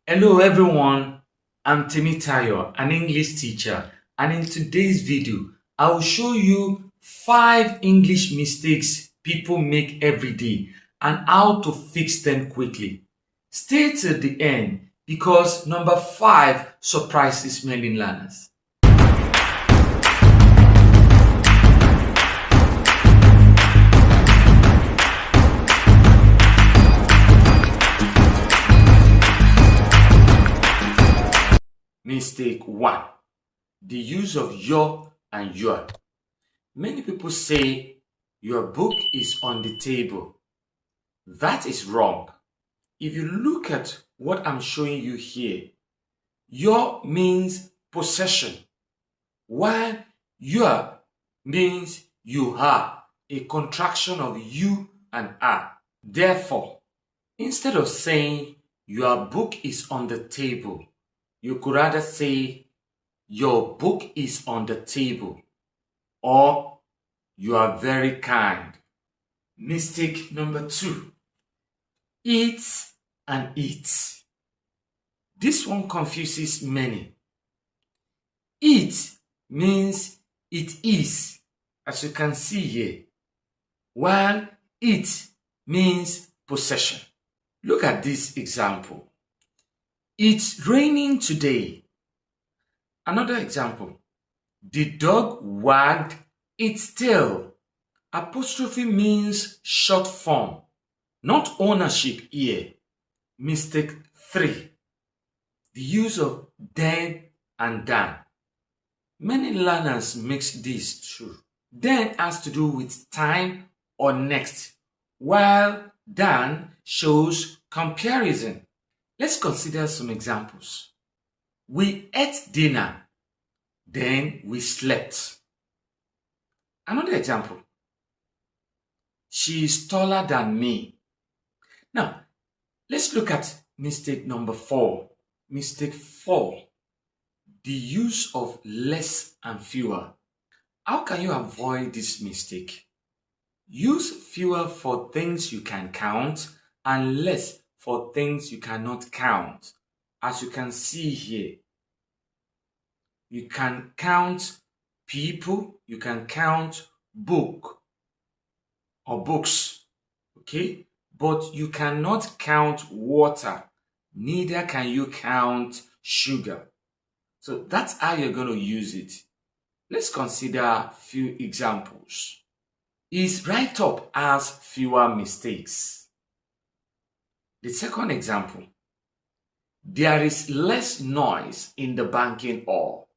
Hello everyone, I'm Temitayo, an English teacher, and in today's video, I will show you 5 English mistakes people make every day and how to fix them quickly. Stay till the end because number 5 surprises many learners. Mistake 1. The use of your and your. Many people say your book is on the table. That is wrong. If you look at what I'm showing you here, your means possession, while your means you are, a contraction of you and are. Therefore, instead of saying your book is on the table, you could rather say your book is on the table or you are very kind. Mistake number 2. Eat and eat. This one confuses many. Eat means it is, as you can see here, while it means possession. Look at this example. It's raining today. Another example. The dog wagged its tail. Apostrophe means short form, not ownership here. Mistake 3. The use of then and than. Many learners mix these two. Then has to do with time or next, while than shows comparison. Let's consider some examples. We ate dinner, then we slept. Another example. She is taller than me. Now, let's look at mistake number 4. Mistake 4. The use of less and fewer. How can you avoid this mistake? Use fewer for things you can count and less for things you cannot count. As you can see here, you can count people, you can count book or books, okay? But you cannot count water, neither can you count sugar. So that's how you're going to use it. Let's consider a few examples. His write-up has fewer mistakes. The second example. There is less noise in the banking hall.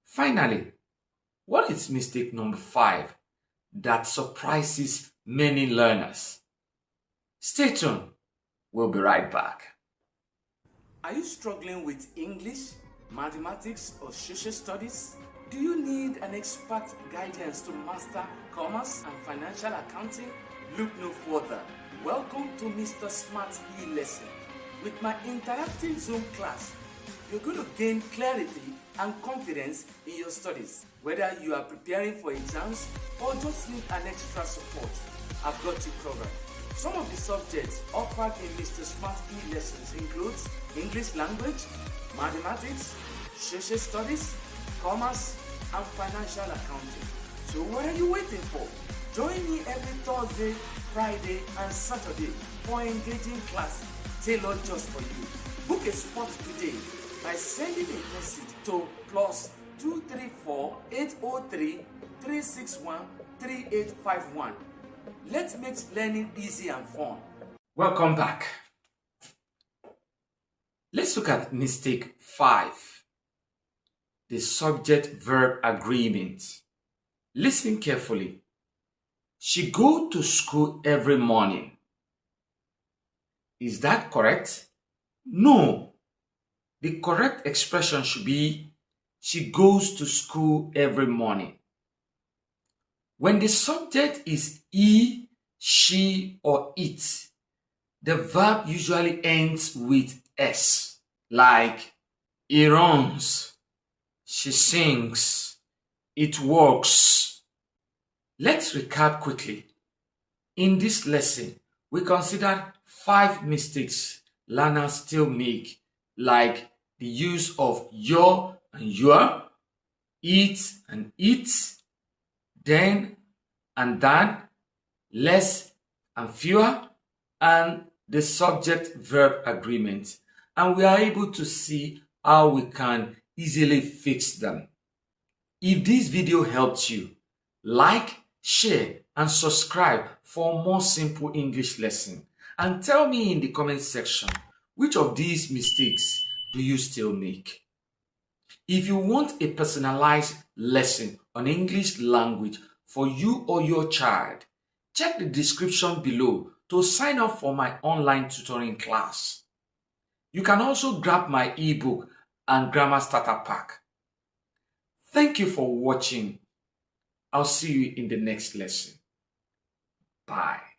Finally, what is mistake number 5 that surprises many learners? Stay tuned. We'll be right back. Are you struggling with English, mathematics, or social studies? Do you need an expert guidance to master commerce and financial accounting? Look no further. Welcome to Mr. Smart E-Lesson. With my interactive Zoom class, you're going to gain clarity and confidence in your studies. Whether you are preparing for exams or just need an extra support, I've got you covered. Some of the subjects offered in Mr. Smart E-Lessons includes English language, mathematics, social studies, commerce, and financial accounting. So what are you waiting for? Join me every Thursday, Friday, and Saturday for engaging class tailored just for you. Book a spot today by sending a message to +234 803 361 3851. Let's make learning easy and fun. Welcome back. Let's look at mistake 5. The subject-verb agreement. Listen carefully. She go to school every morning. Is that correct? No. The correct expression should be she goes to school every morning. When the subject is he, she, or it, the verb usually ends with S, like he runs, she sings, it works. Let's recap quickly. In this lesson, we considered 5 mistakes learners still make, like the use of your and your, it and its, then and than, less and fewer, and the subject-verb agreement. And we are able to see how we can easily fix them. If this video helped you, like, share, and subscribe for more simple English lesson. And tell me in the comment section, which of these mistakes do you still make? If you want a personalized lesson on English language for you or your child, check the description below to sign up for my online tutoring class. You can also grab my ebook and grammar starter pack. Thank you for watching. I'll see you in the next lesson. Bye.